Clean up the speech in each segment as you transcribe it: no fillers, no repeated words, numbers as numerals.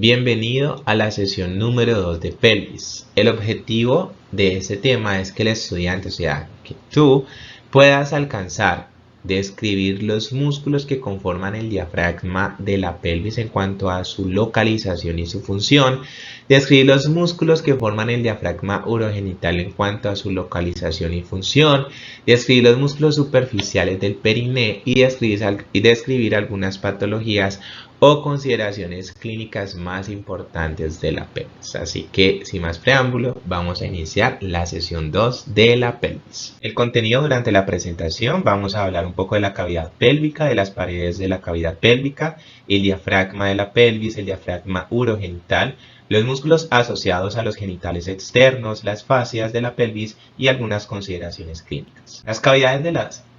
Bienvenido a la sesión número 2 de pelvis. El objetivo de este tema es que el estudiante, o sea, que tú puedas alcanzar, describir los músculos que conforman el diafragma de la pelvis en cuanto a su localización y su función, describir los músculos que forman el diafragma urogenital en cuanto a su localización y función, describir los músculos superficiales del periné y describir algunas patologías o consideraciones clínicas más importantes de la pelvis. Así que, sin más preámbulo, vamos a iniciar la sesión 2 de la pelvis. El contenido durante la presentación, vamos a hablar un poco de la cavidad pélvica, de las paredes de la cavidad pélvica, el diafragma de la pelvis, el diafragma urogenital, los músculos asociados a los genitales externos, las fascias de la pelvis y algunas consideraciones clínicas. Las cavidades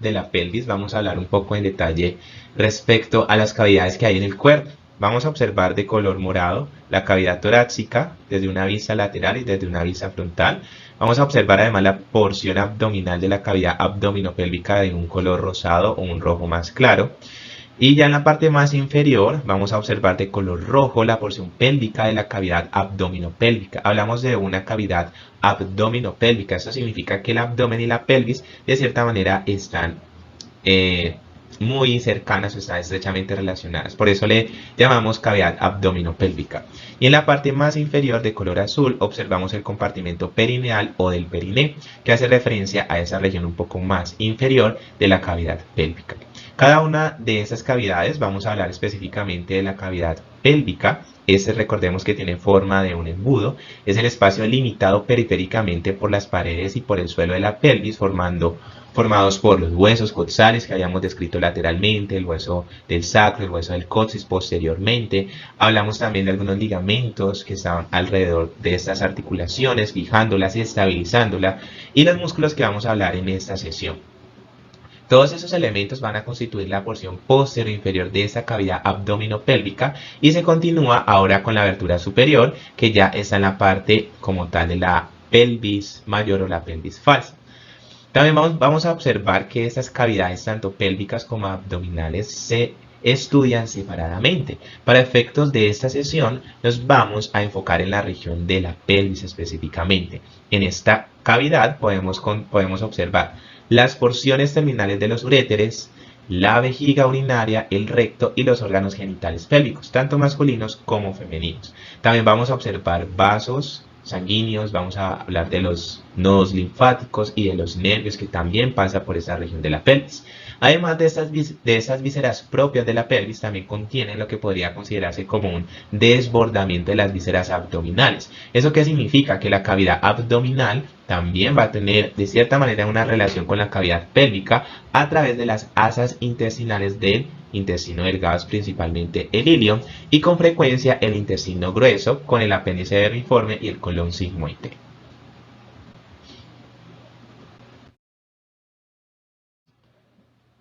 de la pelvis, vamos a hablar un poco en detalle respecto a las cavidades que hay en el cuerpo. Vamos a observar de color morado la cavidad torácica desde una vista lateral y desde una vista frontal. Vamos a observar además la porción abdominal de la cavidad abdominopélvica de un color rosado o un rojo más claro. Y ya en la parte más inferior vamos a observar de color rojo la porción pélvica de la cavidad abdominopélvica. Hablamos de una cavidad abdominopélvica. Eso significa que el abdomen y la pelvis de cierta manera están muy cercanas o están estrechamente relacionadas. Por eso le llamamos cavidad abdominopélvica. Y en la parte más inferior de color azul observamos el compartimento perineal o del periné, que hace referencia a esa región un poco más inferior de la cavidad pélvica. Cada una de esas cavidades, vamos a hablar específicamente de la cavidad pélvica. Recordemos que tiene forma de un embudo. Es el espacio limitado periféricamente por las paredes y por el suelo de la pelvis, formados por los huesos coxales que habíamos descrito lateralmente, el hueso del sacro, el hueso del coxis posteriormente. Hablamos también de algunos ligamentos que estaban alrededor de estas articulaciones, fijándolas y estabilizándolas, y los músculos que vamos a hablar en esta sesión. Todos esos elementos van a constituir la porción posterior inferior de esta cavidad abdominopélvica y se continúa ahora con la abertura superior, que ya está en la parte como tal de la pelvis mayor o la pelvis falsa. También vamos a observar que estas cavidades, tanto pélvicas como abdominales, se estudian separadamente. Para efectos de esta sesión, nos vamos a enfocar en la región de la pelvis específicamente. En esta cavidad podemos observar las porciones terminales de los uréteres, la vejiga urinaria, el recto y los órganos genitales pélvicos, tanto masculinos como femeninos. También vamos a observar vasos sanguíneos, vamos a hablar de los nodos linfáticos y de los nervios que también pasan por esa región de la pelvis. Además de esas vísceras propias de la pelvis, también contienen lo que podría considerarse como un desbordamiento de las vísceras abdominales. ¿Eso qué significa? Que la cavidad abdominal también va a tener de cierta manera una relación con la cavidad pélvica a través de las asas intestinales del intestino delgado, principalmente el ilion, y con frecuencia el intestino grueso con el apéndice vermiforme y el colon sigmoide.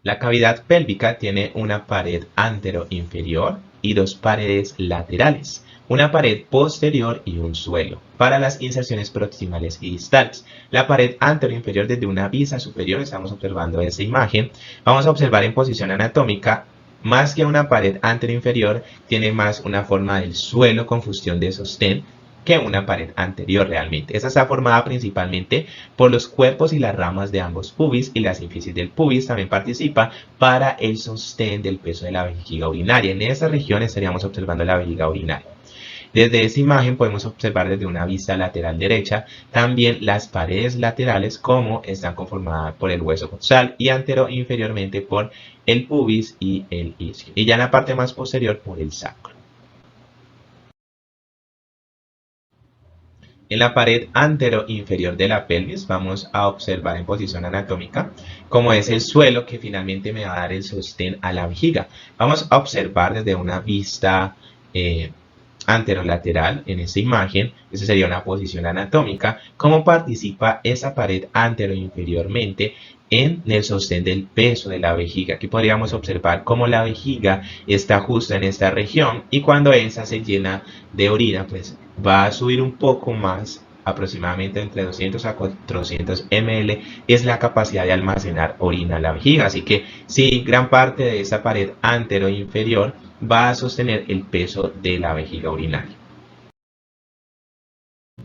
La cavidad pélvica tiene una pared anteroinferior y dos paredes laterales, una pared posterior y un suelo para las inserciones proximales y distales. La pared anteroinferior desde una vista superior, estamos observando esta imagen, vamos a observar en posición anatómica, más que una pared anteroinferior, tiene más una forma del suelo con fusión de sostén que una pared anterior realmente. Esta está formada principalmente por los cuerpos y las ramas de ambos pubis, y la sínfisis del pubis también participa para el sostén del peso de la vejiga urinaria. En esa región estaríamos observando la vejiga urinaria. Desde esa imagen podemos observar desde una vista lateral derecha también las paredes laterales como están conformadas por el hueso coxal y anteroinferiormente por el pubis y el isquio. Y ya en la parte más posterior por el sacro. En la pared anteroinferior de la pelvis vamos a observar en posición anatómica cómo es el suelo que finalmente me va a dar el sostén a la vejiga. Vamos a observar desde una vista anterolateral en esta imagen, esa sería una posición anatómica, cómo participa esa pared anteroinferiormente en el sostén del peso de la vejiga. Aquí podríamos observar cómo la vejiga está justo en esta región y cuando esa se llena de orina, pues va a subir un poco más, aproximadamente entre 200 a 400 ml es la capacidad de almacenar orina en la vejiga. Así que si gran parte de esta pared anteroinferior va a sostener el peso de la vejiga urinaria.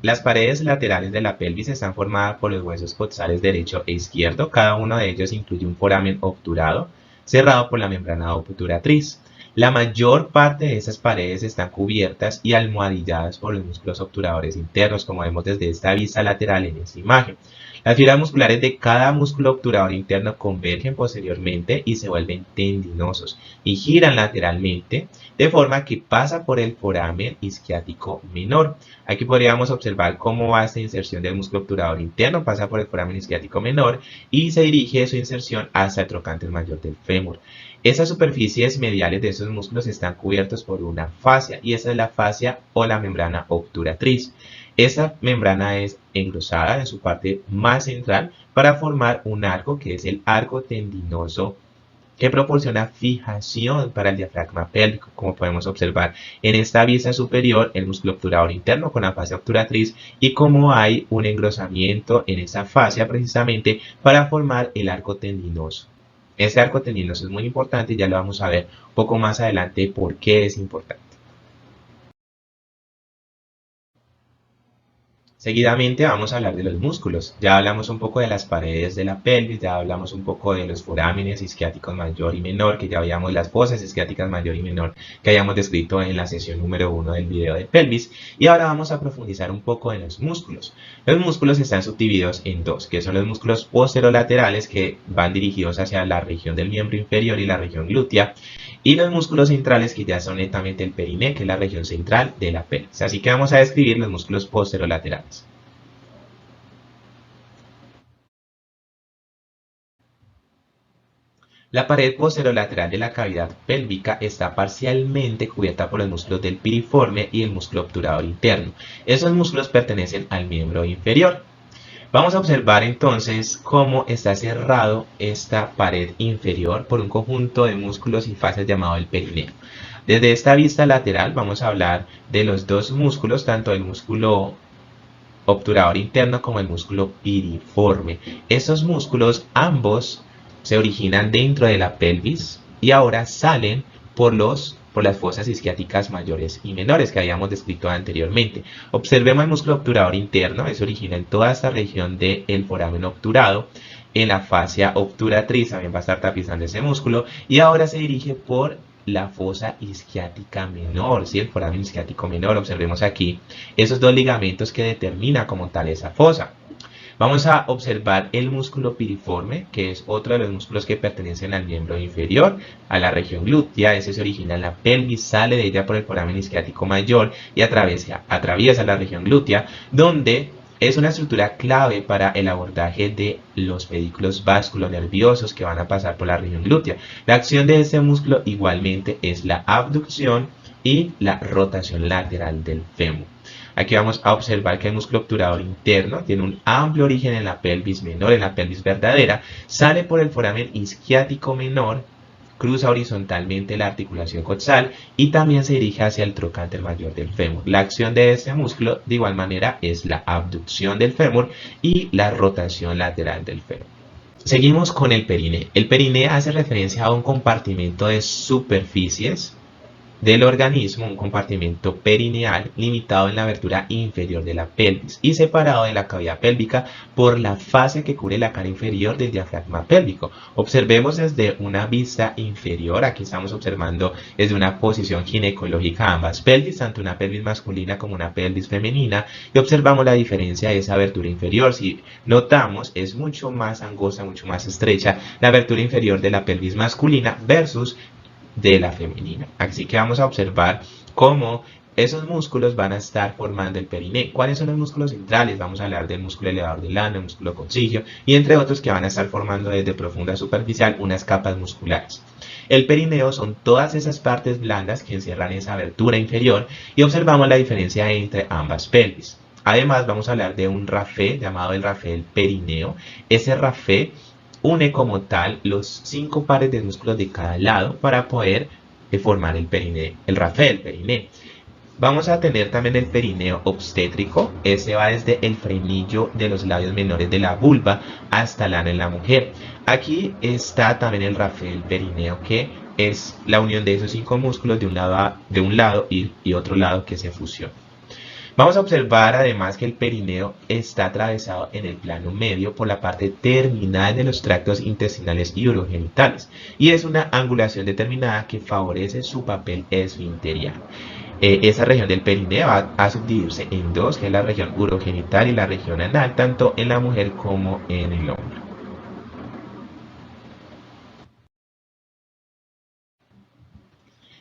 Las paredes laterales de la pelvis están formadas por los huesos coxales derecho e izquierdo. Cada uno de ellos incluye un foramen obturado, cerrado por la membrana obturatriz. La mayor parte de esas paredes están cubiertas y almohadilladas por los músculos obturadores internos, como vemos desde esta vista lateral en esta imagen. Las fibras musculares de cada músculo obturador interno convergen posteriormente y se vuelven tendinosos y giran lateralmente, de forma que pasa por el foramen isquiático menor. Aquí podríamos observar cómo va esta inserción del músculo obturador interno, pasa por el foramen isquiático menor y se dirige su inserción hasta el trocánter mayor del fémur. Esas superficies mediales de esos músculos están cubiertos por una fascia y esa es la fascia o la membrana obturatriz. Esta membrana es engrosada en su parte más central para formar un arco que es el arco tendinoso que proporciona fijación para el diafragma pélvico, como podemos observar en esta vista superior, el músculo obturador interno con la fascia obturatriz y cómo hay un engrosamiento en esa fascia precisamente para formar el arco tendinoso. Este arco tendinoso es muy importante y ya lo vamos a ver un poco más adelante por qué es importante. Seguidamente vamos a hablar de los músculos. Ya hablamos un poco de las paredes de la pelvis, ya hablamos un poco de los forámenes isquiáticos mayor y menor, que ya veíamos las fosas isquiáticas mayor y menor que habíamos descrito en la sesión número 1 del video de pelvis. Y ahora vamos a profundizar un poco en los músculos. Los músculos están subdivididos en dos, que son los músculos posterolaterales que van dirigidos hacia la región del miembro inferior y la región glútea, y los músculos centrales que ya son netamente el periné, que es la región central de la pelvis. Así que vamos a describir los músculos posterolaterales. La pared posterolateral de la cavidad pélvica está parcialmente cubierta por los músculos del piriforme y el músculo obturador interno. Esos músculos pertenecen al miembro inferior. Vamos a observar entonces cómo está cerrado esta pared inferior por un conjunto de músculos y fascias llamado el perineo. Desde esta vista lateral vamos a hablar de los dos músculos, tanto el músculo obturador interno como el músculo piriforme. Estos músculos ambos se originan dentro de la pelvis y ahora salen por las fosas isquiáticas mayores y menores que habíamos descrito anteriormente. Observemos el músculo obturador interno, se origina en toda esta región del foramen obturado, en la fascia obturatriz también va a estar tapizando ese músculo y ahora se dirige por la fosa isquiática menor, ¿sí? El foramen isquiático menor. Observemos aquí esos dos ligamentos que determinan como tal esa fosa. Vamos a observar el músculo piriforme, que es otro de los músculos que pertenecen al miembro inferior, a la región glútea. Ese se origina en la pelvis, sale de ella por el foramen isquiático mayor y atraviesa la región glútea, donde es una estructura clave para el abordaje de los pedículos vasculonerviosos que van a pasar por la región glútea. La acción de este músculo igualmente es la abducción y la rotación lateral del fémur. Aquí vamos a observar que el músculo obturador interno tiene un amplio origen en la pelvis menor, en la pelvis verdadera, sale por el foramen isquiático menor, cruza horizontalmente la articulación coxal y también se dirige hacia el trocánter mayor del fémur. La acción de este músculo de igual manera es la abducción del fémur y la rotación lateral del fémur. Seguimos con el periné. El periné hace referencia a un compartimento de superficies del organismo, un compartimento perineal limitado en la abertura inferior de la pelvis y separado de la cavidad pélvica por la fascia que cubre la cara inferior del diafragma pélvico. Observemos desde una vista inferior, aquí estamos observando desde una posición ginecológica ambas pelvis, tanto una pelvis masculina como una pelvis femenina, y observamos la diferencia de esa abertura inferior. Si notamos, es mucho más angosta, mucho más estrecha la abertura inferior de la pelvis masculina versus de la femenina. Así que vamos a observar cómo esos músculos van a estar formando el periné. ¿Cuáles son los músculos centrales? Vamos a hablar del músculo elevador del ano, el músculo coccigio y entre otros que van a estar formando desde profunda superficial unas capas musculares. El perineo son todas esas partes blandas que encierran esa abertura inferior y observamos la diferencia entre ambas pelvis. Además vamos a hablar de un rafé llamado el rafé del perineo. Ese rafé une como tal los 5 pares de músculos de cada lado para poder formar el periné, el rafé del periné. Vamos a tener también el perineo obstétrico. Ese va desde el frenillo de los labios menores de la vulva hasta el ano en la mujer. Aquí está también el rafe del perineo, que es la unión de esos 5 músculos de un lado y otro lado que se fusionan. Vamos a observar además que el perineo está atravesado en el plano medio por la parte terminal de los tractos intestinales y urogenitales, y es una angulación determinada que favorece su papel esfinteriano. Esa región del perineo va a subdividirse en dos, que es la región urogenital y la región anal, tanto en la mujer como en el hombre.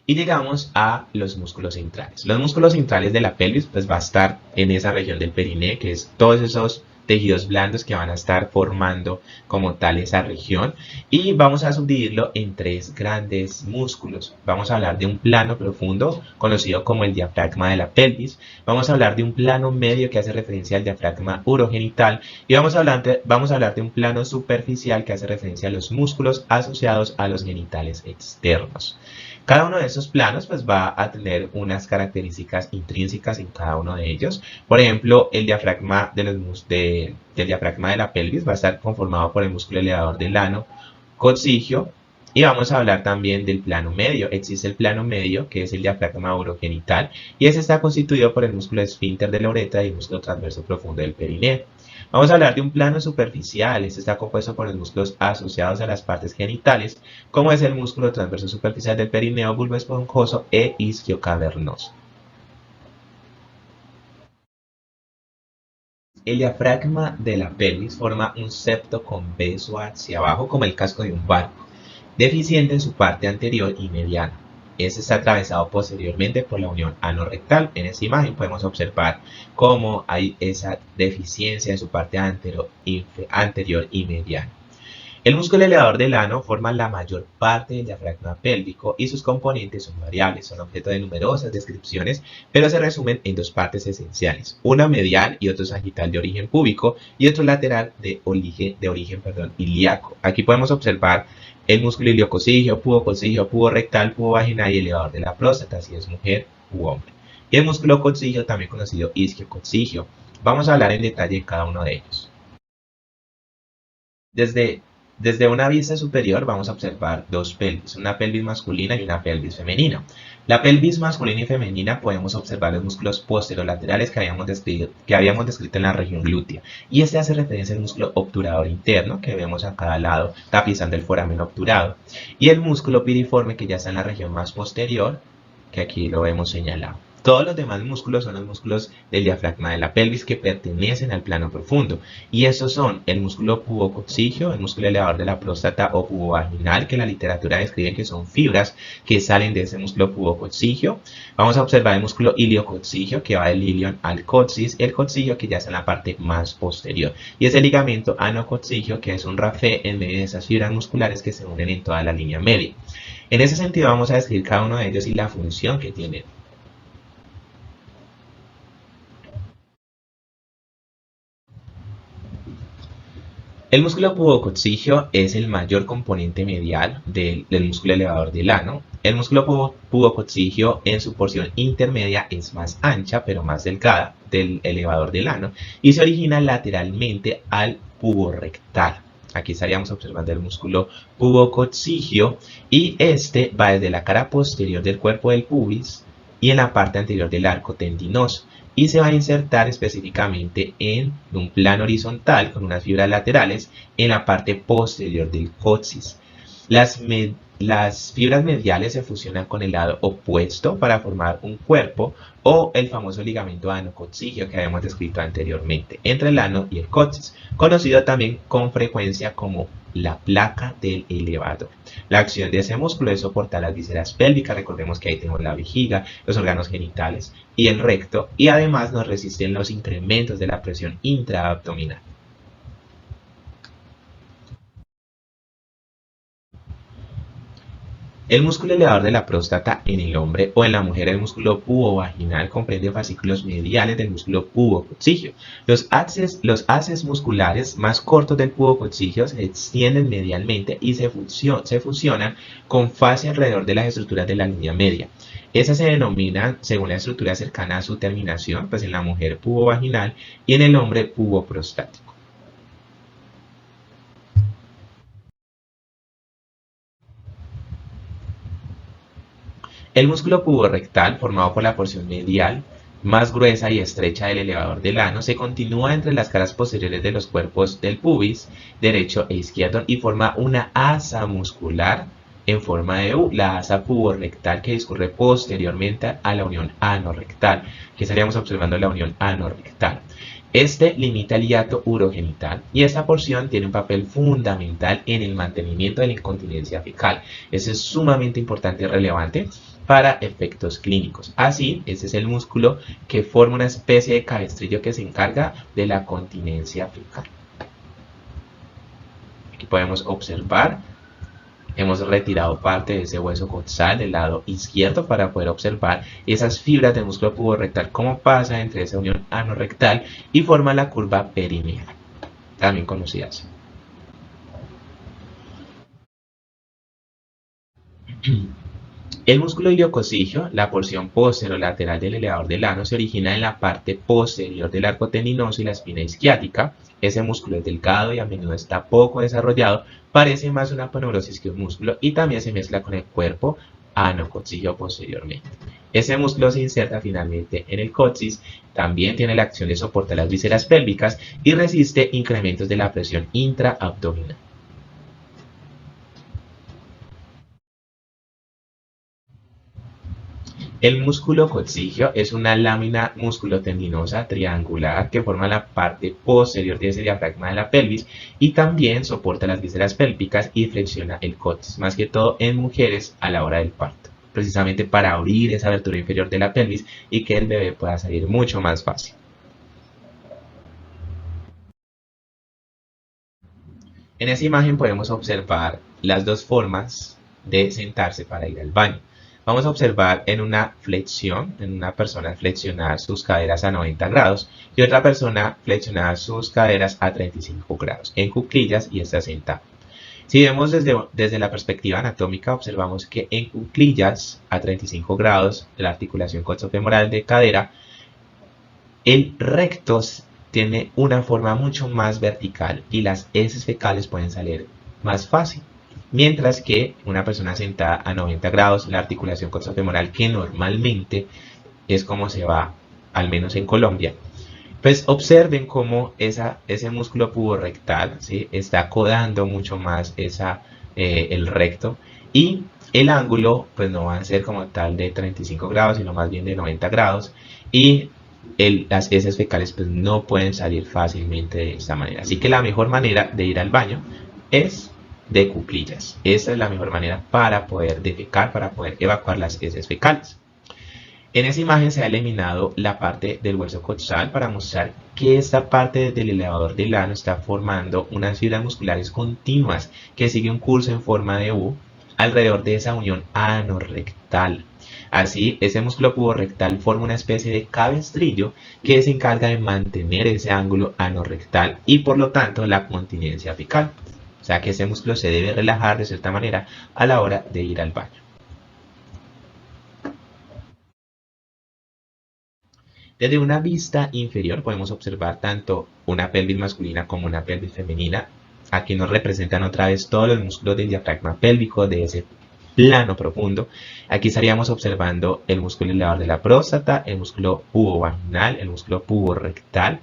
Y llegamos a los músculos centrales. Los músculos centrales de la pelvis pues va a estar en esa región del perineo, que es todos esos tejidos blandos que van a estar formando como tal esa región, y vamos a subdividirlo en 3 grandes músculos. Vamos a hablar de un plano profundo conocido como el diafragma de la pelvis, vamos a hablar de un plano medio que hace referencia al diafragma urogenital, y vamos a hablar de un plano superficial que hace referencia a los músculos asociados a los genitales externos. Cada uno de esos planos pues va a tener unas características intrínsecas en cada uno de ellos. Por ejemplo, el diafragma del diafragma de la pelvis va a estar conformado por el músculo elevador del ano, coccigio, y vamos a hablar también del plano medio. Existe el plano medio, que es el diafragma urogenital, y ese está constituido por el músculo esfínter de la uretra y el músculo transverso profundo del perineo. Vamos a hablar de un plano superficial. Este está compuesto por los músculos asociados a las partes genitales, como es el músculo transverso superficial del perineo, bulbo esponjoso e isquiocavernoso. El diafragma de la pelvis forma un septo convexo hacia abajo como el casco de un barco, deficiente en su parte anterior y mediana. Este está atravesado posteriormente por la unión anorrectal. En esta imagen podemos observar cómo hay esa deficiencia en su parte anterior y mediana. El músculo elevador del ano forma la mayor parte del diafragma pélvico y sus componentes son variables, son objeto de numerosas descripciones, pero se resumen en 2 partes esenciales, una medial y otro sagital de origen púbico y otro lateral de origen ilíaco. Aquí podemos observar el músculo iliococigio, pubo rectal, pubo vaginal y elevador de la próstata, si es mujer u hombre. Y el músculo coccigio, también conocido isquiococcigio. Vamos a hablar en detalle de cada uno de ellos. Desde una vista superior vamos a observar 2 pelvis, una pelvis masculina y una pelvis femenina. La pelvis masculina y femenina podemos observar los músculos posterolaterales que habíamos descrito en la región glútea. Y este hace referencia al músculo obturador interno que vemos a cada lado tapizando el foramen obturado. Y el músculo piriforme que ya está en la región más posterior, que aquí lo vemos señalado. Todos los demás músculos son los músculos del diafragma de la pelvis que pertenecen al plano profundo. Y estos son el músculo pubococcigio, el músculo elevador de la próstata o pubovaginal, que la literatura describe que son fibras que salen de ese músculo pubococcigio. Vamos a observar el músculo iliococcigio, que va del ilion al coxis, el coccigio que ya está en la parte más posterior. Y es el ligamento anococcigio, que es un rafé en medio de esas fibras musculares que se unen en toda la línea media. En ese sentido vamos a describir cada uno de ellos y la función que tienen. El músculo pubococcigio es el mayor componente medial del músculo elevador del ano. El músculo pubococcigio en su porción intermedia es más ancha pero más delgada del elevador del ano y se origina lateralmente al pubo rectal. Aquí estaríamos observando el músculo pubococcigio y este va desde la cara posterior del cuerpo del pubis y en la parte anterior del arco tendinoso, y se va a insertar específicamente en un plano horizontal con unas fibras laterales en la parte posterior del coxis. Las fibras mediales se fusionan con el lado opuesto para formar un cuerpo o el famoso ligamento anococcigio que habíamos descrito anteriormente entre el ano y el coxis, conocido también con frecuencia como la placa del elevador. La acción de ese músculo es soportar las vísceras pélvicas, recordemos que ahí tenemos la vejiga, los órganos genitales y el recto, y además nos resisten los incrementos de la presión intraabdominal. El músculo elevador de la próstata en el hombre o en la mujer, el músculo pubovaginal, comprende fascículos mediales del músculo pubococcígeo. Los haces musculares más cortos del pubococcígeo se extienden medialmente y se fusionan con fascia alrededor de las estructuras de la línea media. Esas se denominan según la estructura cercana a su terminación, pues en la mujer pubovaginal y en el hombre puboprostático. El músculo puborectal, formado por la porción medial más gruesa y estrecha del elevador del ano, se continúa entre las caras posteriores de los cuerpos del pubis derecho e izquierdo y forma una asa muscular en forma de U, la asa puborectal, que discurre posteriormente a la unión ano-rectal, que estaríamos observando la unión ano-rectal. Este limita el hiato urogenital y esta porción tiene un papel fundamental en el mantenimiento de la incontinencia fecal. Eso es sumamente importante y relevante para efectos clínicos. Así, ese es el músculo que forma una especie de cabestrillo que se encarga de la continencia fecal. Aquí podemos observar, hemos retirado parte de ese hueso coxal del lado izquierdo para poder observar esas fibras del músculo puborectal, cómo pasa entre esa unión anorrectal y forma la curva perineal, también conocida así. El músculo iliococcígeo, la porción posterolateral del elevador del ano, se origina en la parte posterior del arco tendinoso y la espina isquiática. Ese músculo es delgado y a menudo está poco desarrollado, parece más una aponeurosis que un músculo y también se mezcla con el cuerpo anococcígeo posteriormente. Ese músculo se inserta finalmente en el coxis, también tiene la acción de soportar las vísceras pélvicas y resiste incrementos de la presión intraabdominal. El músculo coccígeo es una lámina musculotendinosa triangular que forma la parte posterior de ese diafragma de la pelvis y también soporta las vísceras pélvicas y flexiona el coxis, más que todo en mujeres a la hora del parto, precisamente para abrir esa abertura inferior de la pelvis y que el bebé pueda salir mucho más fácil. En esa imagen podemos observar las dos formas de sentarse para ir al baño. Vamos a observar en una flexión, en una persona flexionar sus caderas a 90 grados y otra persona flexionar sus caderas a 35 grados en cuclillas y está sentado. Si vemos desde la perspectiva anatómica, observamos que en cuclillas a 35 grados, la articulación coxofemoral de cadera, el recto tiene una forma mucho más vertical y las heces fecales pueden salir más fácil. Mientras que una persona sentada a 90 grados, la articulación coxofemoral, que normalmente es como se va, al menos en Colombia, pues observen cómo ese músculo puborectal, ¿sí?, está acodando mucho más el recto y el ángulo pues no va a ser como tal de 35 grados, sino más bien de 90 grados y las heces fecales pues no pueden salir fácilmente de esta manera. Así que la mejor manera de ir al baño es de cuclillas. Esa es la mejor manera para poder defecar, para poder evacuar las heces fecales. En esa imagen se ha eliminado la parte del hueso coxal para mostrar que esta parte del elevador del ano está formando unas fibras musculares continuas que sigue un curso en forma de U alrededor de esa unión anorrectal. Así, ese músculo puborectal forma una especie de cabestrillo que se encarga de mantener ese ángulo anorrectal y por lo tanto la continencia fecal. O sea que ese músculo se debe relajar de cierta manera a la hora de ir al baño. Desde una vista inferior podemos observar tanto una pelvis masculina como una pelvis femenina. Aquí nos representan otra vez todos los músculos del diafragma pélvico de ese plano profundo. Aquí estaríamos observando el músculo elevador de la próstata, el músculo pubovaginal, el músculo puborectal.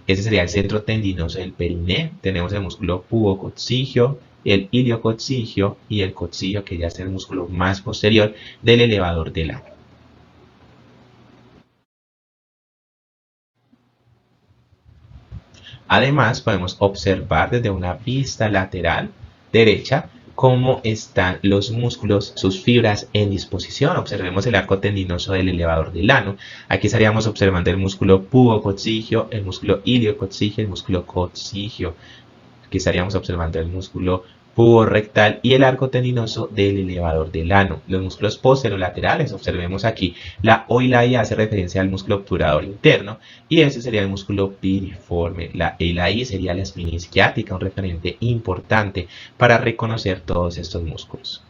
Ese sería el centro tendinoso del periné. Tenemos el músculo pubococcígeo, el iliococcígeo y el coccígeo, que ya es el músculo más posterior del elevador del ano. Además, podemos observar desde una vista lateral derecha cómo están los músculos, sus fibras en disposición. Observemos el arco tendinoso del elevador del ano. Aquí estaríamos observando el músculo pubococcígeo, el músculo iliococcígeo, el músculo coccígeo. Aquí estaríamos observando el músculo pubo rectal y el arco tendinoso del elevador del ano. Los músculos posterolaterales, observemos aquí, la O y la I hace referencia al músculo obturador interno y ese sería el músculo piriforme. La E y la I sería la espina isquiática, un referente importante para reconocer todos estos músculos.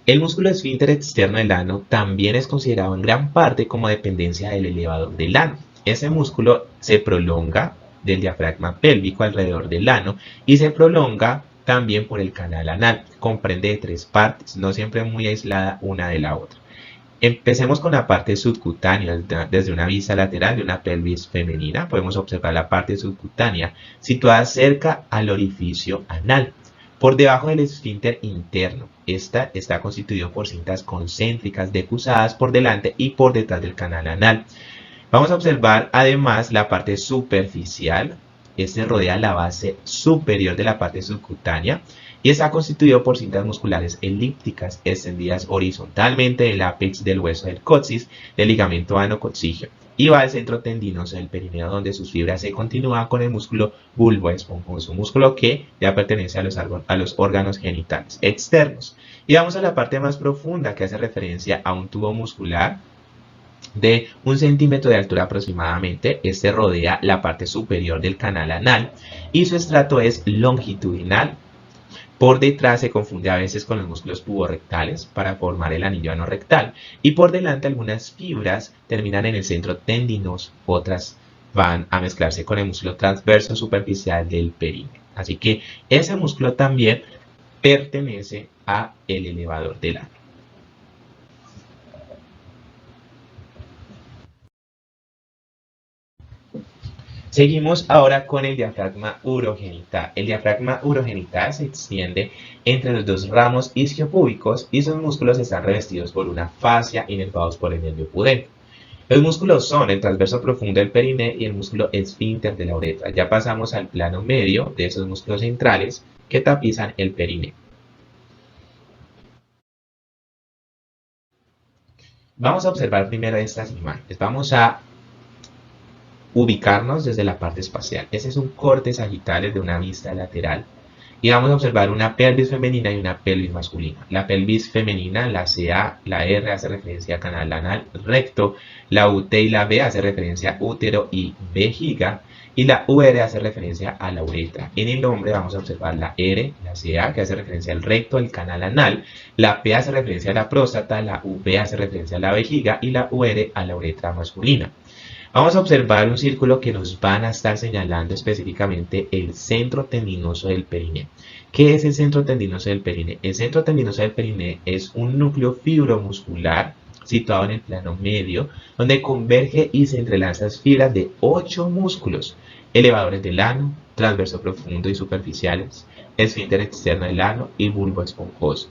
El músculo esfínter externo del ano también es considerado en gran parte como dependencia del elevador del ano. Ese músculo se prolonga del diafragma pélvico alrededor del ano y se prolonga también por el canal anal. Comprende de tres partes, no siempre muy aislada una de la otra. Empecemos con la parte subcutánea. Desde una vista lateral de una pelvis femenina podemos observar la parte subcutánea situada cerca al orificio anal. Por debajo del esfínter interno, esta está constituido por cintas concéntricas decusadas por delante y por detrás del canal anal. Vamos a observar además la parte superficial. Este rodea la base superior de la parte subcutánea y está constituido por cintas musculares elípticas extendidas horizontalmente del ápex del hueso del coxis del ligamento ano-coxígeo y va al centro tendinoso del perineo donde sus fibras se continúan con el músculo bulboesponjoso, músculo que ya pertenece a los órganos genitales externos. Y vamos a la parte más profunda que hace referencia a un tubo muscular de 1 centímetro de altura aproximadamente. Este rodea la parte superior del canal anal y su estrato es longitudinal. Por detrás se confunde a veces con los músculos puborectales para formar el anillo anorrectal y por delante algunas fibras terminan en el centro tendinoso, otras van a mezclarse con el músculo transverso superficial del perineo. Así que ese músculo también pertenece al elevador del ano. Seguimos ahora con el diafragma urogenital. El diafragma urogenital se extiende entre los dos ramos isquiopúbicos y sus músculos están revestidos por una fascia inervados por el nervio pudendo. Los músculos son el transverso profundo del periné y el músculo esfínter de la uretra. Ya pasamos al plano medio de esos músculos centrales que tapizan el periné. Vamos a observar primero estas imágenes. Vamos a ubicarnos desde la parte espacial. Ese es un corte sagital de una vista lateral. Y vamos a observar una pelvis femenina y una pelvis masculina. La pelvis femenina, la CA, la R hace referencia a canal anal recto, la UT y la B hace referencia a útero y vejiga, y la UR hace referencia a la uretra. En el hombre vamos a observar la R, la CA, que hace referencia al recto, al canal anal, la P hace referencia a la próstata, la UV hace referencia a la vejiga y la UR a la uretra masculina. Vamos a observar un círculo que nos van a estar señalando específicamente el centro tendinoso del periné. ¿Qué es el centro tendinoso del periné? El centro tendinoso del periné es un núcleo fibromuscular situado en el plano medio, donde converge y se entrelazan fibras de 8 músculos, elevadores del ano, transverso profundo y superficiales, esfínter externo del ano y bulbo esponjoso.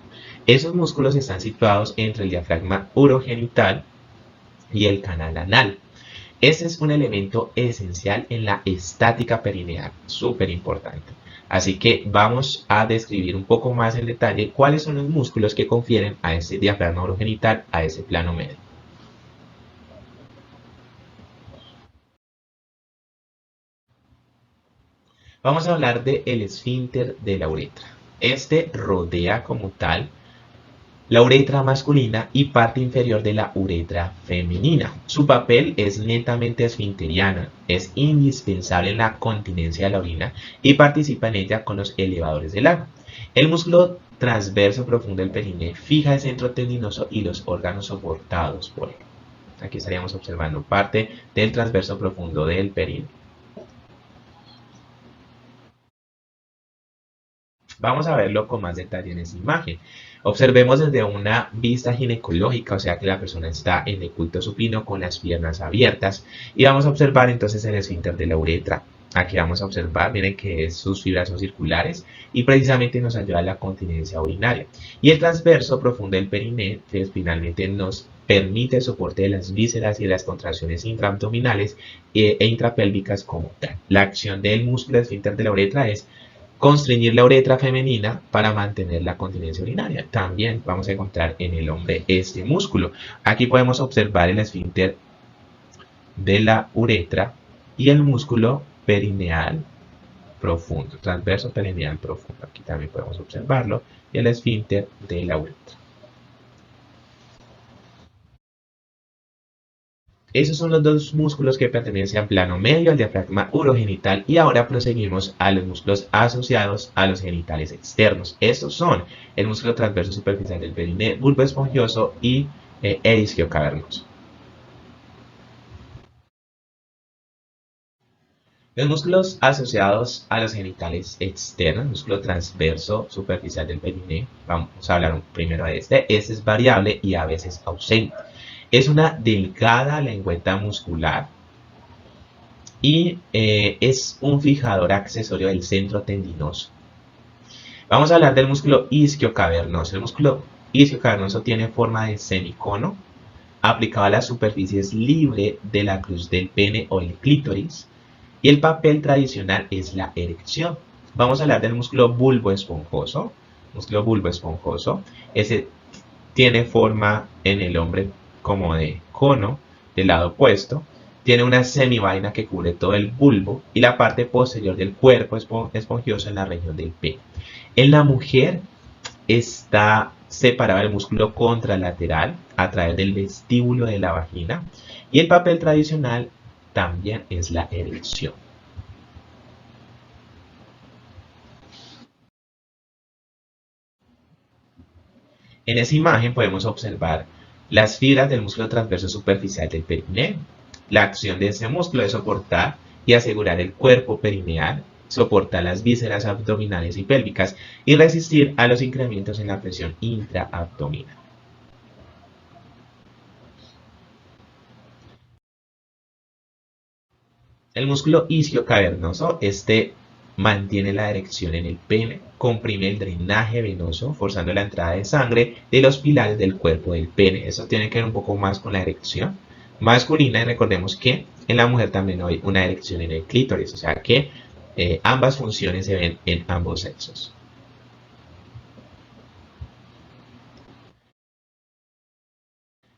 Esos músculos están situados entre el diafragma urogenital y el canal anal. Ese es un elemento esencial en la estática perineal, súper importante. Así que vamos a describir un poco más en detalle cuáles son los músculos que confieren a ese diafragma urogenital, a ese plano medio. Vamos a hablar del esfínter de la uretra. Este rodea como tal la uretra masculina y parte inferior de la uretra femenina. Su papel es netamente esfinteriano, es indispensable en la continencia de la orina y participa en ella con los elevadores del ano. El músculo transverso profundo del periné fija el centro tendinoso y los órganos soportados por él. Aquí estaríamos observando parte del transverso profundo del periné. Vamos a verlo con más detalle en esta imagen. Observemos desde una vista ginecológica, o sea que la persona está en decúbito supino con las piernas abiertas. Y vamos a observar entonces el esfínter de la uretra. Aquí vamos a observar, miren que sus fibras son circulares y precisamente nos ayuda a la continencia urinaria. Y el transverso profundo del periné, que finalmente nos permite el soporte de las vísceras y las contracciones intraabdominales e intrapélvicas como tal. La acción del músculo esfínter de la uretra es constreñir la uretra femenina para mantener la continencia urinaria. También vamos a encontrar en el hombre este músculo. Aquí podemos observar el esfínter de la uretra y el músculo perineal profundo, transverso perineal profundo. Aquí también podemos observarlo. Y el esfínter de la uretra. Esos son los dos músculos que pertenecen al plano medio, al diafragma urogenital, y ahora proseguimos a los músculos asociados a los genitales externos. Estos son el músculo transverso superficial del perineo, bulbo esponjoso y el isquiocavernoso. Los músculos asociados a los genitales externos, músculo transverso superficial del perineo, vamos a hablar primero de este. Este es variable y a veces ausente. Es una delgada lengüeta muscular y es un fijador accesorio del centro tendinoso. Vamos a hablar del músculo isquiocavernoso. El músculo isquiocavernoso tiene forma de semicono aplicado a las superficies libre de la cruz del pene o el clítoris, y el papel tradicional es la erección. Vamos a hablar del músculo bulbo esponjoso. Músculo bulbo esponjoso. Ese tiene forma en el hombre como de cono del lado opuesto. Tiene una semivaina que cubre todo el bulbo y la parte posterior del cuerpo esponjoso en la región del pene. En la mujer está separado el músculo contralateral a través del vestíbulo de la vagina, y el papel tradicional también es la erección. En esa imagen podemos observar las fibras del músculo transverso superficial del perineo. La acción de ese músculo es soportar y asegurar el cuerpo perineal, soportar las vísceras abdominales y pélvicas y resistir a los incrementos en la presión intraabdominal. El músculo isquiocavernoso, mantiene la erección en el pene, comprime el drenaje venoso, forzando la entrada de sangre de los pilares del cuerpo del pene. Eso tiene que ver un poco más con la erección masculina, y recordemos que en la mujer también hay una erección en el clítoris, o sea que ambas funciones se ven en ambos sexos.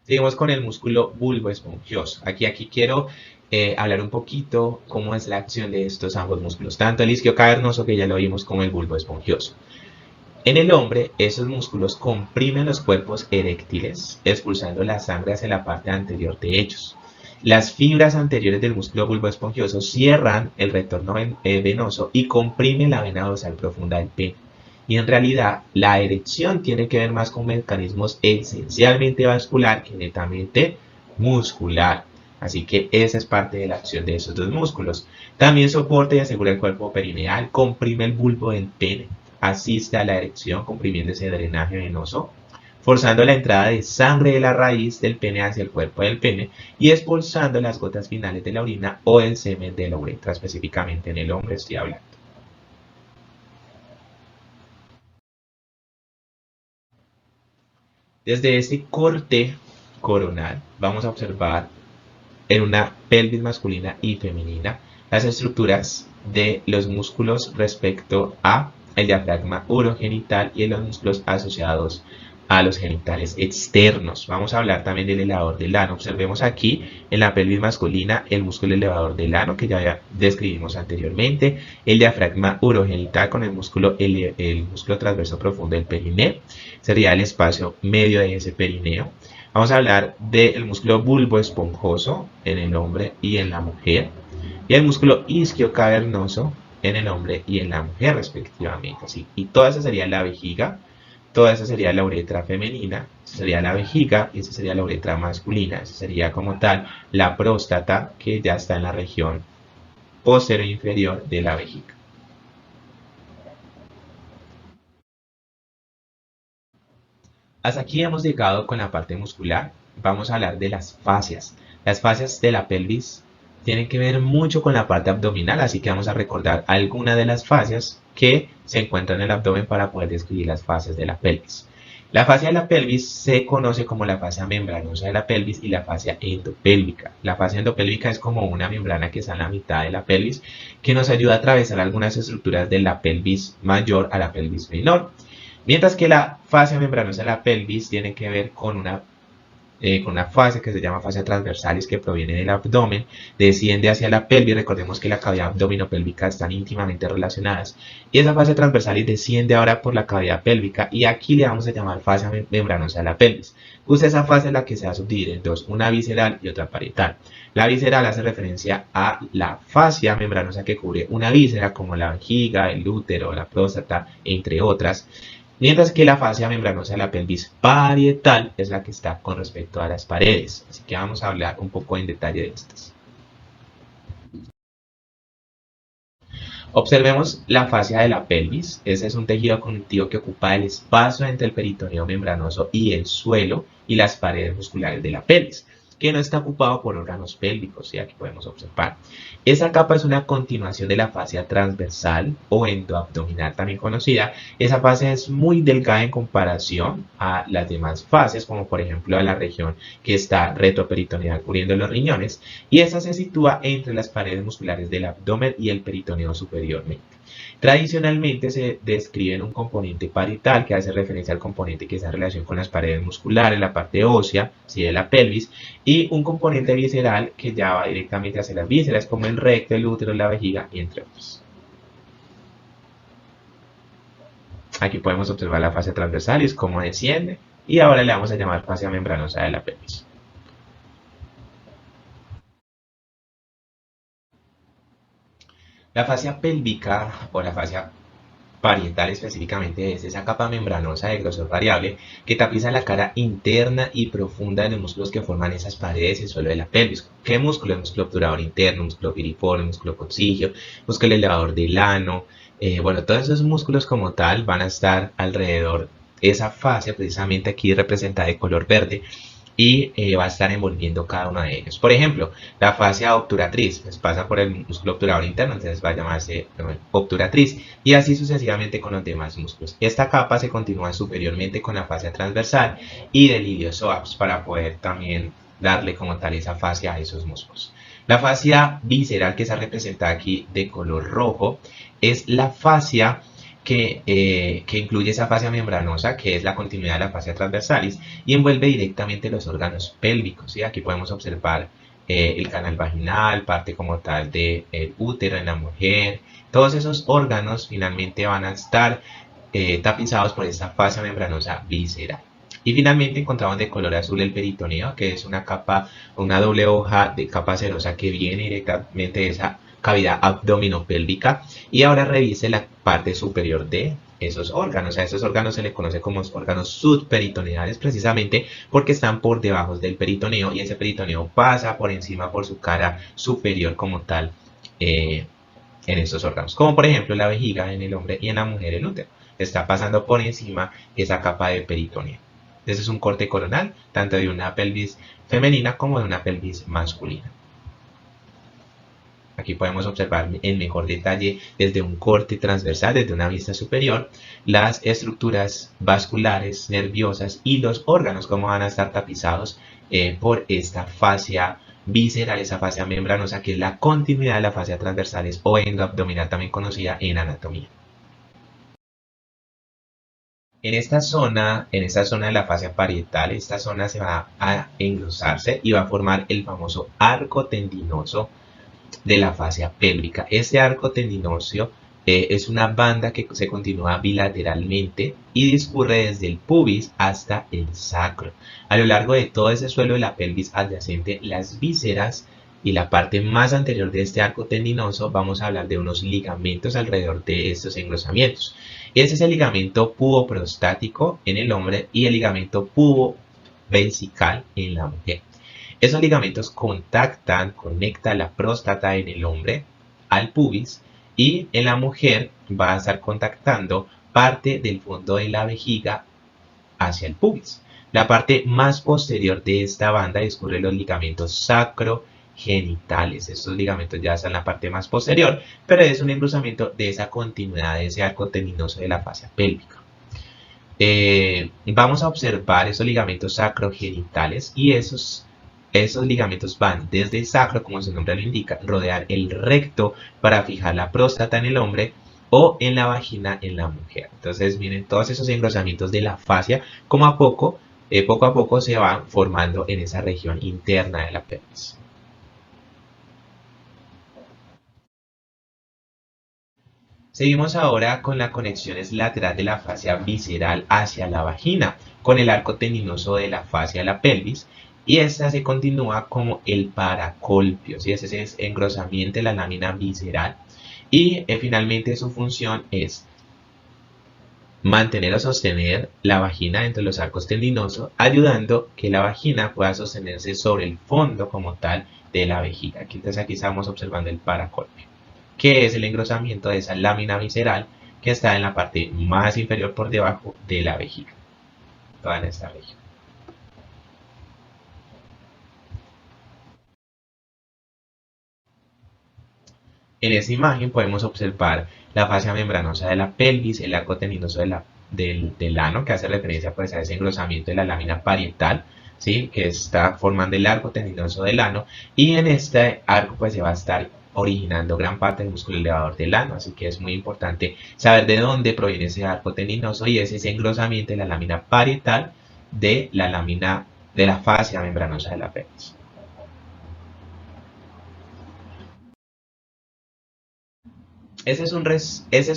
Seguimos con el músculo bulbo esponjoso. Aquí quiero hablar un poquito cómo es la acción de estos ambos músculos, tanto el isquiocavernoso, que ya lo vimos, como el bulbo esponjoso. En el hombre, esos músculos comprimen los cuerpos eréctiles, expulsando la sangre hacia la parte anterior de ellos. Las fibras anteriores del músculo bulbo esponjoso cierran el retorno venoso y comprimen la vena dorsal profunda del pene. Y en realidad, la erección tiene que ver más con mecanismos esencialmente vascular que netamente muscular. Así que esa es parte de la acción de esos dos músculos. También soporta y asegura el cuerpo perineal, comprime el bulbo del pene, asiste a la erección comprimiendo ese drenaje venoso, forzando la entrada de sangre de la raíz del pene hacia el cuerpo del pene y expulsando las gotas finales de la orina o el semen de la uretra, específicamente en el hombre estoy hablando. Desde este corte coronal vamos a observar en una pelvis masculina y femenina las estructuras de los músculos respecto a el diafragma urogenital y en los músculos asociados a los genitales externos. Vamos a hablar también del elevador del ano. Observemos aquí en la pelvis masculina el músculo elevador del ano, que ya describimos anteriormente, el diafragma urogenital con el músculo transverso profundo del perineo, sería el espacio medio de ese perineo. Vamos a hablar del músculo bulbo esponjoso en el hombre y en la mujer, y el músculo isquiocavernoso en el hombre y en la mujer respectivamente. ¿Sí? Y toda esa sería la vejiga, toda esa sería la uretra femenina, esa sería la vejiga y esa sería la uretra masculina. Esa sería como tal la próstata, que ya está en la región posterior e inferior de la vejiga. Hasta aquí hemos llegado con la parte muscular. Vamos a hablar de las fascias. Las fascias de la pelvis tienen que ver mucho con la parte abdominal, así que vamos a recordar algunas de las fascias que se encuentran en el abdomen para poder describir las fascias de la pelvis. La fascia de la pelvis se conoce como la fascia membranosa de la pelvis y la fascia endopélvica. La fascia endopélvica es como una membrana que está en la mitad de la pelvis, que nos ayuda a atravesar algunas estructuras de la pelvis mayor a la pelvis menor. Mientras que la fascia membranosa de la pelvis tiene que ver con una con una fascia que se llama fascia transversalis que proviene del abdomen, desciende hacia la pelvis. Recordemos que la cavidad abdominopélvica están íntimamente relacionadas. Y esa fascia transversalis desciende ahora por la cavidad pélvica y aquí le vamos a llamar fascia membranosa de la pelvis. Usa esa fascia en la que se va a subdividir en dos, una visceral y otra parietal. La visceral hace referencia a la fascia membranosa que cubre una víscera como la vejiga, el útero, la próstata, entre otras. Mientras que la fascia membranosa de la pelvis parietal es la que está con respecto a las paredes. Así que vamos a hablar un poco en detalle de estas. Observemos la fascia de la pelvis. Ese es un tejido conectivo que ocupa el espacio entre el peritoneo membranoso y el suelo y las paredes musculares de la pelvis, que no está ocupado por órganos pélvicos, y aquí podemos observar. Esa capa es una continuación de la fascia transversal o endoabdominal también conocida. Esa fascia es muy delgada en comparación a las demás fascias, como por ejemplo a la región que está retroperitoneal cubriendo los riñones, y esa se sitúa entre las paredes musculares del abdomen y el peritoneo superiormente. Tradicionalmente se describe en un componente parietal que hace referencia al componente que está en relación con las paredes musculares, la parte ósea, ¿sí?, de la pelvis, y un componente visceral que ya va directamente hacia las vísceras, como el recto, el útero, la vejiga, y entre otros. Aquí podemos observar la fascia transversal y es cómo desciende, y ahora le vamos a llamar fascia membranosa de la pelvis. La fascia pélvica o la fascia parietal específicamente es esa capa membranosa de grosor variable que tapiza la cara interna y profunda de los músculos que forman esas paredes y el suelo de la pelvis. ¿Qué músculo? El músculo obturador interno, músculo piriforme, músculo coccigio, músculo elevador del ano. Bueno, todos esos músculos como tal van a estar alrededor de esa fascia, precisamente aquí representada de color verde, y va a estar envolviendo cada uno de ellos. Por ejemplo, la fascia obturatriz pues pasa por el músculo obturador interno, entonces va a llamarse obturatriz, y así sucesivamente con los demás músculos. Esta capa se continúa superiormente con la fascia transversal y del iliozoax para poder también darle como tal esa fascia a esos músculos. La fascia visceral, que está representada aquí de color rojo, es la fascia que incluye esa fascia membranosa, que es la continuidad de la fascia transversalis, y envuelve directamente los órganos pélvicos. ¿Sí? Aquí podemos observar el canal vaginal, parte como tal del útero en la mujer. Todos esos órganos finalmente van a estar tapizados por esta fascia membranosa visceral. Y finalmente encontramos de color azul el peritoneo, que es una capa, una doble hoja de capa cerosa que viene directamente de esa cavidad abdominopélvica. Y ahora revise la parte superior de esos órganos. A esos órganos se les conoce como órganos subperitoneales, precisamente porque están por debajo del peritoneo y ese peritoneo pasa por encima por su cara superior como tal en estos órganos, como por ejemplo la vejiga en el hombre y en la mujer el útero. Está pasando por encima esa capa de peritoneo. Ese es un corte coronal, tanto de una pelvis femenina como de una pelvis masculina. Aquí podemos observar en mejor detalle desde un corte transversal, desde una vista superior, las estructuras vasculares, nerviosas y los órganos, cómo van a estar tapizados por esta fascia visceral, esa fascia membranosa, que es la continuidad de la fascia transversalis o endoabdominal, también conocida en anatomía. En esta zona de la fascia parietal, esta zona se va a engrosarse y va a formar el famoso arco tendinoso de la fascia pélvica. Este arco tendinoso es una banda que se continúa bilateralmente y discurre desde el pubis hasta el sacro. A lo largo de todo ese suelo de la pelvis adyacente, las vísceras y la parte más anterior de este arco tendinoso, vamos a hablar de unos ligamentos alrededor de estos engrosamientos. Ese es el ligamento puboprostático en el hombre y el ligamento pubovesical en la mujer. Esos ligamentos conectan la próstata en el hombre al pubis, y en la mujer va a estar contactando parte del fondo de la vejiga hacia el pubis. La parte más posterior de esta banda discurre los ligamentos sacrogenitales. Estos ligamentos ya están en la parte más posterior, pero es un engrosamiento de esa continuidad de ese arco tendinoso de la fascia pélvica. Vamos a observar esos ligamentos sacrogenitales, y esos ligamentos van desde el sacro, como su nombre lo indica, rodear el recto para fijar la próstata en el hombre o en la vagina en la mujer. Entonces miren todos esos engrosamientos de la fascia, como a poco poco a poco se van formando en esa región interna de la pelvis. Seguimos ahora con la conexión lateral de la fascia visceral hacia la vagina, con el arco tendinoso de la fascia de la pelvis, y esta se continúa como el paracolpio, ¿sí? Ese es engrosamiento de la lámina visceral, y finalmente su función es mantener o sostener la vagina entre los arcos tendinosos, ayudando que la vagina pueda sostenerse sobre el fondo como tal de la vejiga. Entonces aquí estamos observando el paracolpio, que es el engrosamiento de esa lámina visceral que está en la parte más inferior por debajo de la vejiga, toda en esta región. En esta imagen podemos observar la fascia membranosa de la pelvis, el arco tendinoso del ano, que hace referencia pues, a ese engrosamiento de la lámina parietal, ¿sí? Que está formando el arco tendinoso del ano, y en este arco pues, se va a estar originando gran parte del músculo elevador del ano, así que es muy importante saber de dónde proviene ese arco tendinoso, y es ese engrosamiento de la lámina parietal de la lámina de la fascia membranosa de la pelvis. Ese es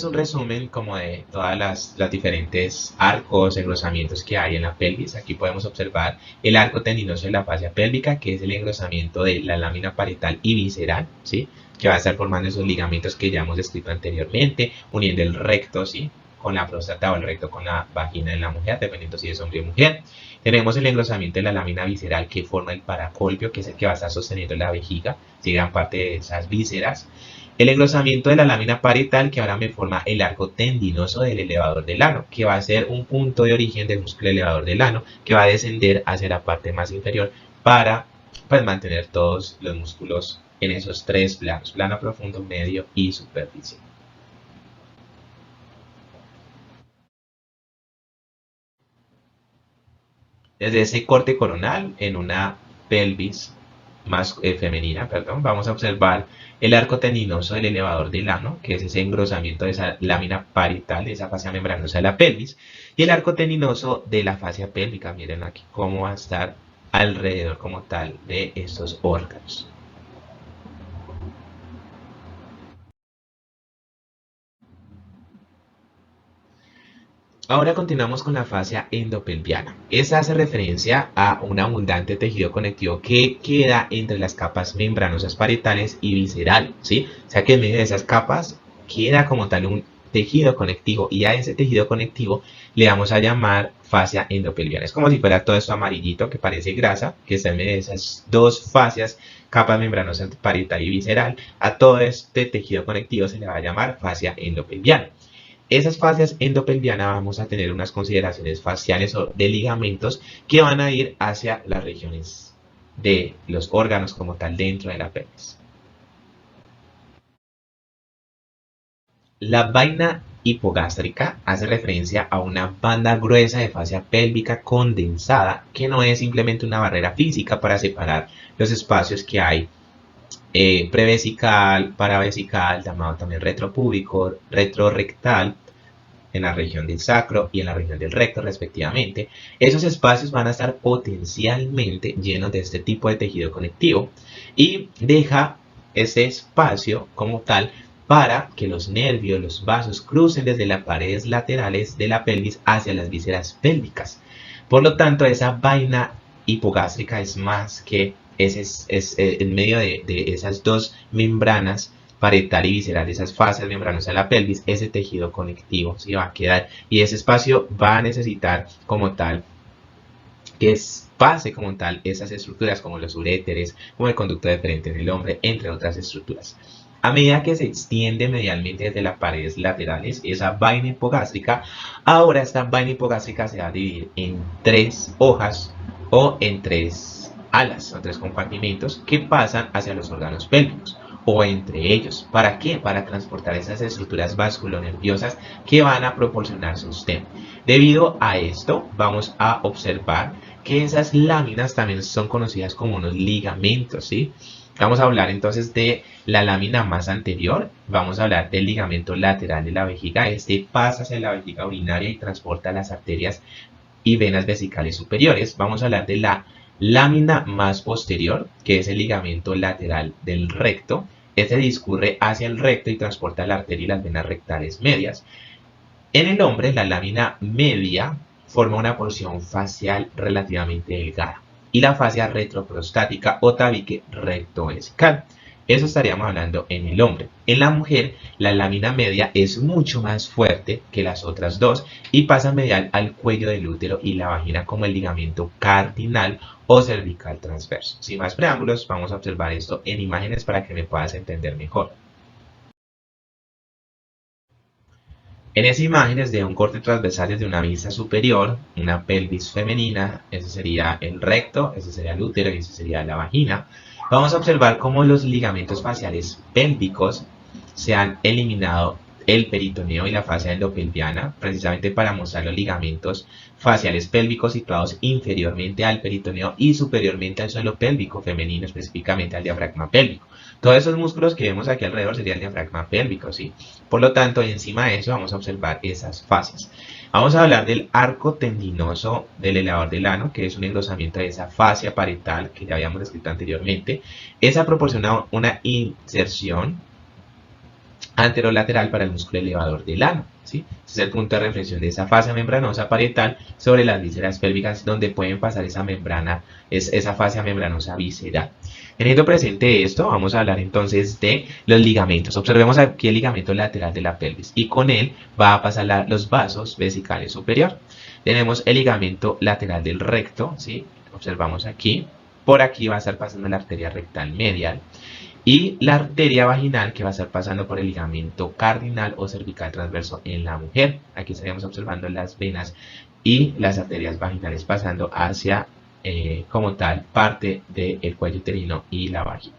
un resumen como de todas las diferentes arcos, engrosamientos que hay en la pelvis. Aquí podemos observar el arco tendinoso de la fascia pélvica, que es el engrosamiento de la lámina parietal y visceral, ¿sí? Que va a estar formando esos ligamentos que ya hemos descrito anteriormente, uniendo el recto, ¿sí? Con la próstata o el recto con la vagina de la mujer, dependiendo si es hombre o mujer. Tenemos el engrosamiento de la lámina visceral que forma el paracolpio, que es el que va a estar sosteniendo la vejiga, ¿sí? Gran parte de esas vísceras. El engrosamiento de la lámina parietal, que ahora me forma el arco tendinoso del elevador del ano, que va a ser un punto de origen del músculo elevador del ano, que va a descender hacia la parte más inferior para pues, mantener todos los músculos en esos tres planos, plano profundo, medio y superficie. Desde ese corte coronal en una pelvis más femenina, perdón, vamos a observar el arco tendinoso del elevador del ano, que es ese engrosamiento de esa lámina parietal, de esa fascia membranosa de la pelvis, y el arco tendinoso de la fascia pélvica. Miren aquí cómo va a estar alrededor como tal de estos órganos. Ahora continuamos con la fascia endopelviana. Esa hace referencia a un abundante tejido conectivo que queda entre las capas membranosas parietales y visceral, ¿sí? O sea que en medio de esas capas queda como tal un tejido conectivo, y a ese tejido conectivo le vamos a llamar fascia endopelviana. Es como si fuera todo esto amarillito que parece grasa, que está en medio de esas dos fascias, capa membranosa parietal y visceral. A todo este tejido conectivo se le va a llamar fascia endopelviana. Esas fascias endopelvianas vamos a tener unas consideraciones faciales o de ligamentos que van a ir hacia las regiones de los órganos como tal dentro de la pelvis. La vaina hipogástrica hace referencia a una banda gruesa de fascia pélvica condensada, que no es simplemente una barrera física para separar los espacios que hay prevesical, paravesical, llamado también retropúbico, retrorectal, en la región del sacro y en la región del recto respectivamente. Esos espacios van a estar potencialmente llenos de este tipo de tejido conectivo, y deja ese espacio como tal para que los nervios, los vasos crucen desde las paredes laterales de la pelvis hacia las vísceras pélvicas. Por lo tanto, esa vaina hipogástrica es más que en medio de esas dos membranas parietal y visceral, esas fascias membranosas de la pelvis, ese tejido conectivo se va a quedar, y ese espacio va a necesitar como tal que pase como tal esas estructuras como los uréteres, como el conducto deferente en el hombre, entre otras estructuras. A medida que se extiende medialmente desde las paredes laterales esa vaina hipogástrica, ahora esta vaina hipogástrica se va a dividir en tres hojas o en tres alas o tres compartimentos que pasan hacia los órganos pélvicos o entre ellos. ¿Para qué? Para transportar esas estructuras vasculonerviosas que van a proporcionar sostén. Debido a esto, vamos a observar que esas láminas también son conocidas como unos ligamentos, ¿sí? Vamos a hablar entonces de la lámina más anterior. Vamos a hablar del ligamento lateral de la vejiga. Este pasa hacia la vejiga urinaria y transporta las arterias y venas vesicales superiores. Vamos a hablar de la lámina más posterior, que es el ligamento lateral del recto. Este discurre hacia el recto y transporta la arteria y las venas rectales medias. En el hombre, la lámina media forma una porción facial relativamente delgada y la fascia retroprostática o tabique rectovesical. Eso estaríamos hablando en el hombre. En la mujer, la lámina media es mucho más fuerte que las otras dos y pasa medial al cuello del útero y la vagina como el ligamento cardinal o cervical transverso. Sin más preámbulos, vamos a observar esto en imágenes para que me puedas entender mejor. En esa imagen es de un corte transversal desde una vista superior, una pelvis femenina, ese sería el recto, ese sería el útero y ese sería la vagina. Vamos a observar cómo los ligamentos faciales pélvicos se han eliminado el peritoneo y la fascia endopelviana, precisamente para mostrar los ligamentos faciales pélvicos situados inferiormente al peritoneo y superiormente al suelo pélvico femenino, específicamente al diafragma pélvico. Todos esos músculos que vemos aquí alrededor sería el diafragma pélvico, ¿sí? Por lo tanto, encima de eso vamos a observar esas fascias. Vamos a hablar del arco tendinoso del elevador del ano, que es un engrosamiento de esa fascia parietal que ya habíamos descrito anteriormente. Esa proporciona una inserción anterolateral para el músculo elevador del ano, ¿sí? Este es el punto de reflexión de esa fascia membranosa parietal sobre las vísceras pélvicas, donde pueden pasar esa membrana, esa fascia membranosa visceral. Teniendo presente esto, vamos a hablar entonces de los ligamentos. Observemos aquí el ligamento lateral de la pelvis y con él va a pasar los vasos vesicales superior. Tenemos el ligamento lateral del recto, ¿sí? Observamos aquí. Por aquí va a estar pasando la arteria rectal medial y la arteria vaginal que va a estar pasando por el ligamento cardinal o cervical transverso en la mujer. Aquí estaríamos observando las venas y las arterias vaginales pasando hacia, como tal, parte del cuello uterino y la vagina.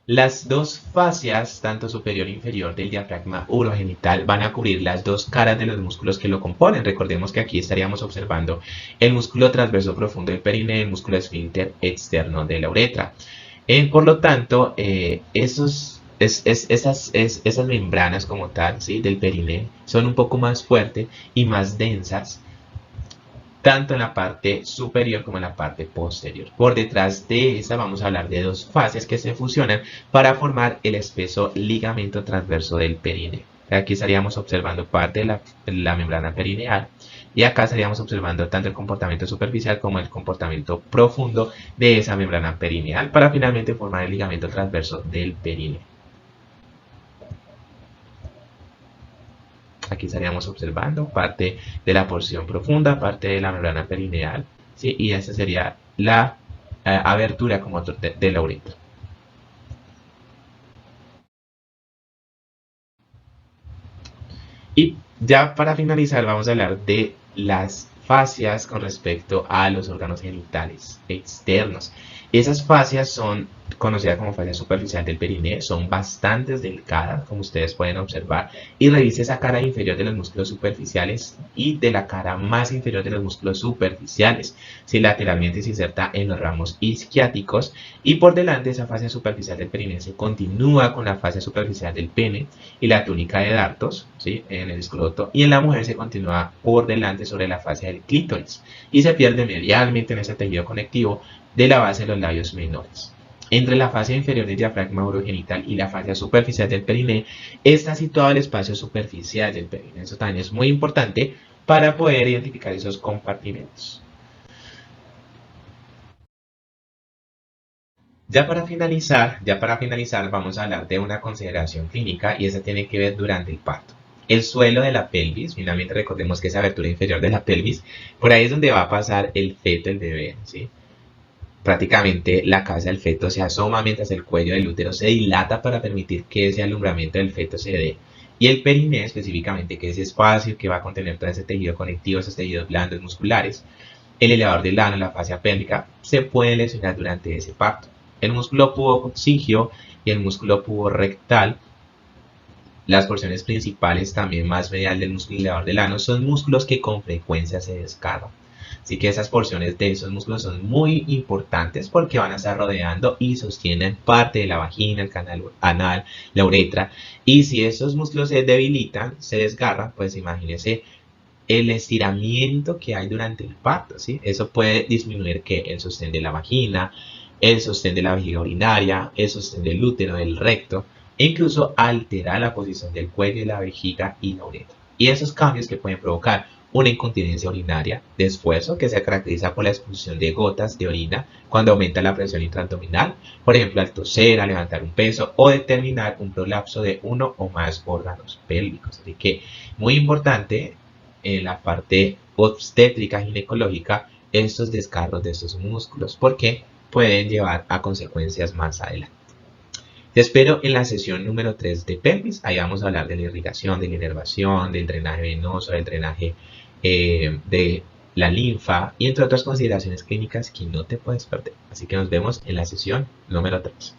Las dos fascias, tanto superior e inferior del diafragma urogenital, van a cubrir las dos caras de los músculos que lo componen. Recordemos que aquí estaríamos observando el músculo transverso profundo del perineo y el músculo esfínter externo de la uretra. Por lo tanto, esas membranas como tal, ¿sí?, del perineo son un poco más fuertes y más densas, tanto en la parte superior como en la parte posterior. Por detrás de esta vamos a hablar de dos fascias que se fusionan para formar el espeso ligamento transverso del perineo. Aquí estaríamos observando parte de la membrana perineal y acá estaríamos observando tanto el comportamiento superficial como el comportamiento profundo de esa membrana perineal para finalmente formar el ligamento transverso del perineo. Aquí estaríamos observando parte de la porción profunda, parte de la membrana perineal, ¿sí? Y esta sería la abertura como de la uretra. Y ya para finalizar vamos a hablar de las fascias con respecto a los órganos genitales externos. Esas fascias son conocidas como fascia superficial del perineo, son bastante delicadas, como ustedes pueden observar, y reviste esa cara inferior de los músculos superficiales y de la cara más inferior de los músculos superficiales. Si lateralmente se inserta en los ramos isquiáticos y por delante esa fascia superficial del perineo se continúa con la fascia superficial del pene y la túnica de Dartos, ¿sí?, en el escroto, y en la mujer se continúa por delante sobre la fascia del clítoris y se pierde medialmente en ese tejido conectivo de la base de los labios menores. Entre la fascia inferior del diafragma urogenital y la fascia superficial del perineo está situado el espacio superficial del perineo. Eso también es muy importante para poder identificar esos compartimentos. Ya para finalizar, vamos a hablar de una consideración clínica y esa tiene que ver durante el parto. El suelo de la pelvis, finalmente recordemos que esa abertura inferior de la pelvis, por ahí es donde va a pasar el feto, el bebé, ¿sí? Prácticamente la cabeza del feto se asoma mientras el cuello del útero se dilata para permitir que ese alumbramiento del feto se dé. Y el perineo específicamente, que es ese espacio que va a contener todo ese tejido conectivo, esos tejidos blandos musculares, el elevador del ano, la fascia pélvica, se puede lesionar durante ese parto. El músculo pubocingio y el músculo puborectal, las porciones principales también más medial del músculo elevador del ano, son músculos que con frecuencia se descargan. Así que esas porciones de esos músculos son muy importantes porque van a estar rodeando y sostienen parte de la vagina, el canal anal, la uretra. Y si esos músculos se debilitan, se desgarran, pues imagínense el estiramiento que hay durante el parto, ¿sí? Eso puede disminuir que el sostén de la vagina, el sostén de la vejiga urinaria, el sostén del útero, del recto, e incluso alterar la posición del cuello de la vejiga y la uretra. Y esos cambios que pueden provocar una incontinencia urinaria de esfuerzo que se caracteriza por la expulsión de gotas de orina cuando aumenta la presión intraabdominal, por ejemplo al toser, al levantar un peso o determinar un prolapso de uno o más órganos pélvicos. Así que muy importante en la parte obstétrica ginecológica estos descargos de estos músculos porque pueden llevar a consecuencias más adelante. Te espero en la sesión número 3 de pelvis. Ahí vamos a hablar de la irrigación, de la inervación, del drenaje venoso, del drenaje de la linfa y entre otras consideraciones clínicas que no te puedes perder. Así que nos vemos en la sesión número 3.